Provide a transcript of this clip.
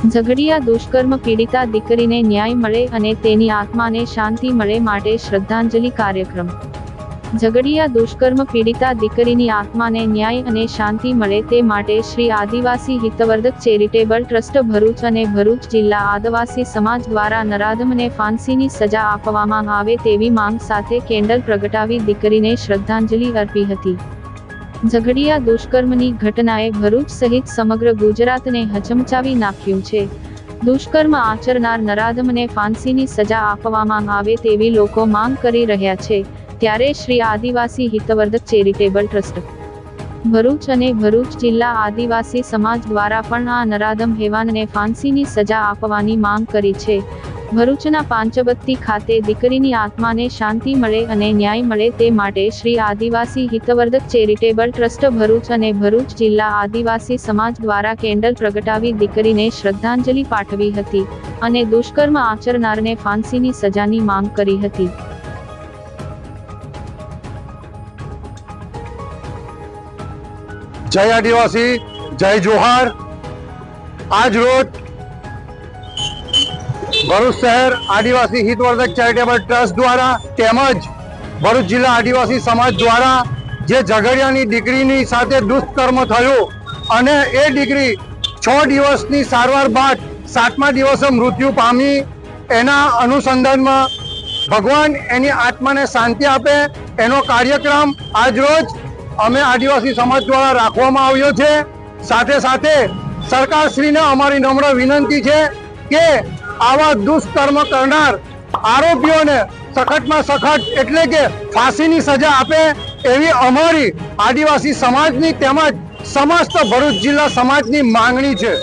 ઝઘડિયા દુષ્કર્મ પીડિતા દીકરીને ન્યાય મળે અને તેની આત્માને શાંતિ મળે માટે શ્રદ્ધાંજલિ કાર્યક્રમ। ઝઘડિયા દુષ્કર્મ પીડિતા દીકરીની આત્માને ન્યાય અને શાંતિ મળે તે માટે શ્રી આદિવાસી હિતવર્ધક ચેરિટેબલ ટ્રસ્ટ ભરૂચ અને ભરૂચ જિલ્લા આદિવાસી સમાજ દ્વારા નરાધમને ફાંસીની સજા આપવામાં આવે તેવી માંગ સાથે કેન્ડલ પ્રગટાવી દીકરીને શ્રદ્ધાંજલિ અર્પી હતી। ઝઘડિયા દુષ્કર્મની ઘટનાએ ભરૂચ સહિત સમગ્ર ગુજરાતને હચમચાવી નાખ્યું છે। દુષ્કર્મ આચરનાર નરાધમને ફાંસીની સજા આપવામાં આવે તેવી લોકો માંગ કરી રહ્યા છે, ત્યારે શ્રી આદિવાસી હિતવર્ધક ચેરિટેબલ ટ્રસ્ટ ભરૂચ અને ભરૂચ જિલ્લા આદિવાસી સમાજ દ્વારા પણ આ નરાધમ હેવાનને ફાંસીની સજા આપવાની માંગ કરી છે। ભરૂચના પાંચબત્તી ખાતે દીકરીની આત્માને શાંતિ મળે અને ન્યાય મળે તે માટે શ્રી આદિવાસી હિતવર્ધક ચેરિટેબલ ટ્રસ્ટ ભરૂચ અને ભરૂચ જિલ્લા આદિવાસી સમાજ દ્વારા કેન્ડલ પ્રગટાવી દીકરીને શ્રદ્ધાંજલિ પાઠવી હતી અને દુષ્કર્મ આચરનારને ફાંસીની સજાની માંગ કરી હતી। जय आदिवासी, जय जोहार। आज रोज भरूच शहर आदिवासी हितवर्धक चैरिटेबल ट्रस्ट द्वारा तेमज भरूच जिला आदिवासी समाज द्वारा जे झगड़ियानी दीकरीनी साथे दुष्कर्म थयो अने ए दीकरी 6 दिवसनी सारवार बाद 7मा दिवसे मृत्यु पामी एना अनुसंधान में भगवान एनी आत्मा ने शांति आपे एनो कार्यक्रम आज रोज अमे आदिवासी समाज द्वारा राखवामां आव्यो छे। साथे साथे सरकार श्री ने अमारी नम्र विनंती छे के आवा दुष्कर्म करनार आरोपीओ ने सखत में सखत एटले के फांसी की सजा आपे एवी अमारी आदिवासी समाज नी तेमज समस्त भरूच जिला समाज नी मांगणी छे।